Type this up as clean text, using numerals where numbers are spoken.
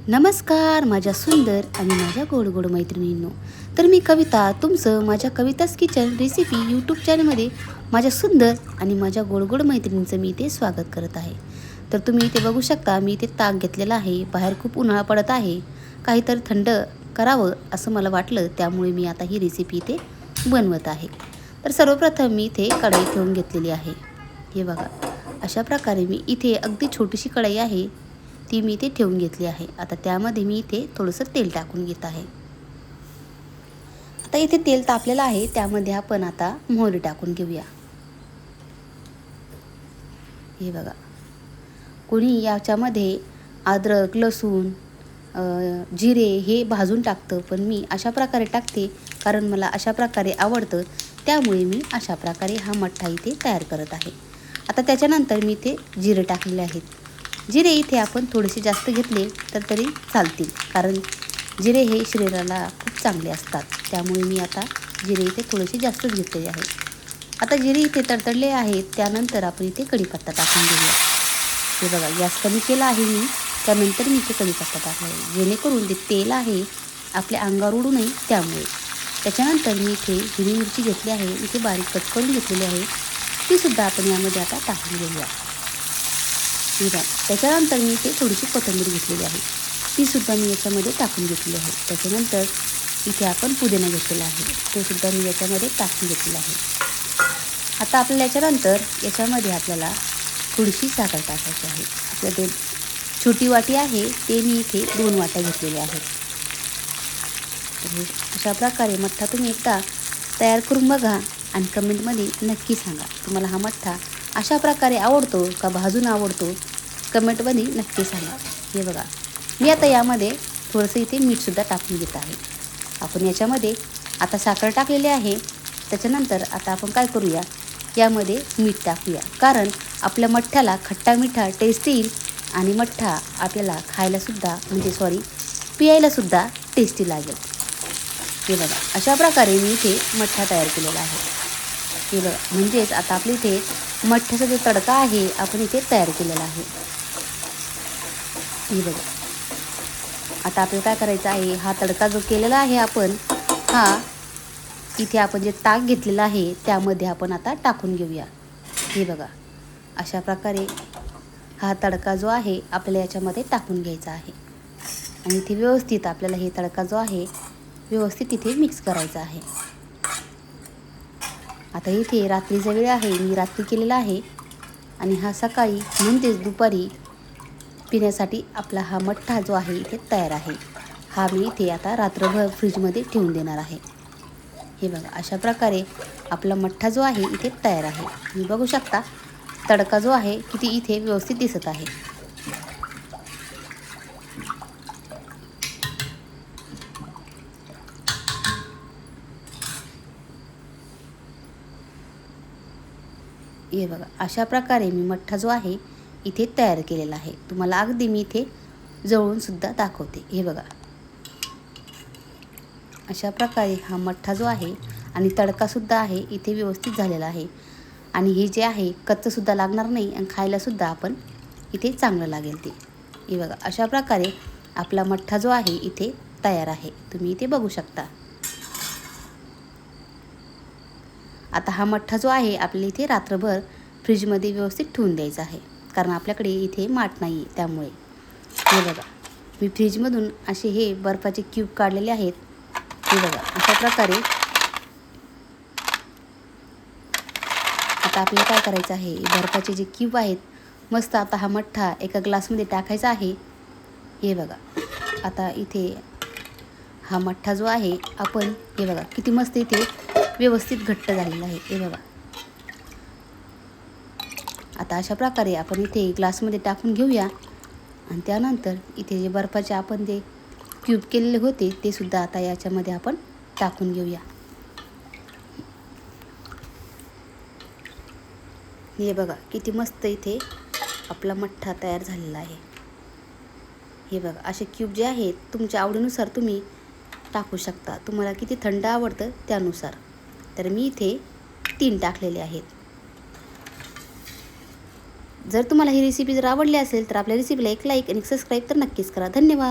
नमस्कार माझ्या सुंदर आणि माझ्या गोड गोड मैत्रिणींनो. तर मी कविता तुमचं माझ्या कविताज किचन रेसिपी यूट्यूब चॅनलमध्ये माझ्या सुंदर आणि माझ्या गोड गोड मैत्रिणींचं मी इथे स्वागत करत आहे. तर तुम्ही इथे बघू शकता, मी इथे ताक घेतलेला आहे. बाहेर खूप उन्हाळा पडत आहे, काहीतरी थंड करावं असं मला वाटलं, त्यामुळे मी आता ही रेसिपी इथे बनवत आहे. तर सर्वप्रथम मी इथे कढई ठेवून घेतलेली आहे. हे बघा, अशा प्रकारे मी इथे अगदी छोटीशी कढई आहे, ती मी इथे ठेवून घेतली आहे. आता त्यामध्ये मी इथे थोडंसं तेल टाकून घेत आहे. आता इथे तेल तापलेलं आहे, त्यामध्ये आपण आता मोहरी टाकून घेऊया. हे बघा, कोणी याच्यामध्ये अद्रक, लसूण, जिरे हे भाजून टाकतं, पण मी अशा प्रकारे टाकते कारण मला अशा प्रकारे आवडतं, त्यामुळे मी अशा प्रकारे हा मठ्ठा इथे तयार करत आहे. आता त्याच्यानंतर मी इथे जिरे टाकलेले आहेत. जिरे इथे आपण थोडेसे जास्त घेतले तर तरी चालतील, कारण जिरे हे शरीराला खूप चांगले असतात, त्यामुळे मी आता जिरे इथे थोडेसे जास्तच घेतलेले आहे. आता जिरे इथे तडतडले आहेत, त्यानंतर आपण इथे कढीपत्ता टाकून घेऊया. हे बघा, गॅस कमी केला आहे मी, त्यानंतर मी इथे कढीपत्ता टाकला आहे, जेणेकरून ते तेल आहे आपल्या अंगावर उडू नये त्यामुळे. त्याच्यानंतर मी इथे हिरवी मिरची घेतली आहे, इथे बारीक कट करून घेतलेली आहे, तीसुद्धा आपण यामध्ये आता टाकून घेऊया. त्याच्यानंतर मी इथे थोडीशी कोथिंबीर घेतलेली आहे, तीसुद्धा मी याच्यामध्ये टाकून घेतली आहे. त्याच्यानंतर इथे आपण पुदिना घेतलेला आहे, तो सुद्धा मी याच्यामध्ये टाकून घेतलेला आहे. आता आपल्याला याच्यामध्ये आपल्याला थोडीशी साखर टाकायची आहे. आपल्या ते छोटी वाटी आहे, ते मी इथे 2 वाट्या घेतलेल्या आहेत. अशा प्रकारे मठ्ठा तुम्ही एकदा तयार करून बघा आणि कमेंटमध्ये नक्की सांगा, तुम्हाला हा मठ्ठा अशा प्रकारे आवडतो का भाजून आवडतो, कमेंटमध्ये नक्की सांगा. हे बघा, मी आता यामध्ये थोडंसं इथे मीठसुद्धा टाकून घेत आहे. आपण याच्यामध्ये आता साखर टाकलेली आहे, त्याच्यानंतर आता आपण काय करूया, यामध्ये मीठ टाकूया, कारण आपल्या मठ्ठ्याला खट्टा मिठा टेस्ट येईल आणि मठ्ठा आपल्याला खायलासुद्धा पियायलासुद्धा टेस्टी लागेल. हे बघा, अशा प्रकारे मी इथे मठ्ठा तयार केलेला आहे. हे बघा, म्हणजेच आता आपल्या इथे मठ्ठ्याचा जो तडका आहे आपण इथे तयार केलेला आहे. हे बघा, आता आपल्याला काय करायचं आहे, हा तडका जो केलेला आहे आपण, हा इथे आपण जे ताक घेतलेलं आहे त्यामध्ये आपण आता टाकून घेऊया. हे बघा, अशा प्रकारे हा तडका जो आहे आपल्याला याच्यामध्ये टाकून घ्यायचा आहे आणि इथे व्यवस्थित आपल्याला हे तडका जो आहे व्यवस्थित इथे मिक्स करायचा आहे. आता इथे रात्रीचा वेळ आहे, मी रात्री केलेला आहे आणि हा सकाळी म्हणजेच दुपारी पिण्यासाठी आपला हा मठ्ठा जो आहे इथे तयार आहे. हा मी इथे आता रात्रभर फ्रीजमध्ये ठेवून देणार आहे. हे बघा, अशा प्रकारे आपला मठ्ठा जो आहे इथे तयार आहे. तुम्ही बघू शकता तडका जो आहे किती इथे व्यवस्थित दिसत आहे. हे बघा, अशा प्रकारे मी मठ्ठा जो आहे इथे तयार केलेला आहे. तुम्हाला अगदी मी इथे जवळून सुद्धा दाखवते. हे बघा, अशा प्रकारे हा मठ्ठा जो आहे आणि तडकासुद्धा आहे इथे व्यवस्थित झालेला आहे आणि हे जे आहे कच्चंसुद्धा लागणार नाही आणि खायलासुद्धा आपण इथे चांगलं लागेल ते. हे बघा, अशा प्रकारे आपला मठ्ठा जो आहे इथे तयार आहे, तुम्ही इथे बघू शकता. आता हा मठ्ठा जो आहे आपल्याला इथे रात्रभर फ्रीजमध्ये व्यवस्थित ठेवून द्यायचा आहे, कारण आपल्याकडे इथे माठ नाही आहे त्यामुळे. हे बघा, मी फ्रीजमधून असे हे बर्फाचे क्यूब काढलेले आहेत. हे बघा, अशा प्रकारे आता आपल्याला काय करायचं आहे, बर्फाचे जे क्यूब आहेत मस्त आता हा मठ्ठा एका ग्लासमध्ये टाकायचा आहे. हे बघा, आता इथे हा मठ्ठा जो आहे आपण, हे बघा किती मस्त इथे व्यवस्थित घट्ट झालेला आहे. हे बघा, आता अशा प्रकारे आपण इथे ग्लासमध्ये टाकून घेऊया आणि त्यानंतर इथे जे बर्फाचे आपण जे क्यूब केलेले होते ते सुद्धा आता याच्यामध्ये आपण टाकून घेऊया. हे बघा, किती मस्त इथे आपला मठ्ठा तयार झालेला आहे. हे बघा, असे क्यूब जे आहेत तुमच्या आवडीनुसार तुम्ही टाकू शकता, तुम्हाला किती थंड आवडतं त्यानुसार. तर मी इथे 3 टाकलेले आहेत. जर तुम्हाला ही रेसिपी आवडली असेल तर आपल्या रेसिपीला एक लाईक आणि सबस्क्राईब तर नक्कीच करा. धन्यवाद.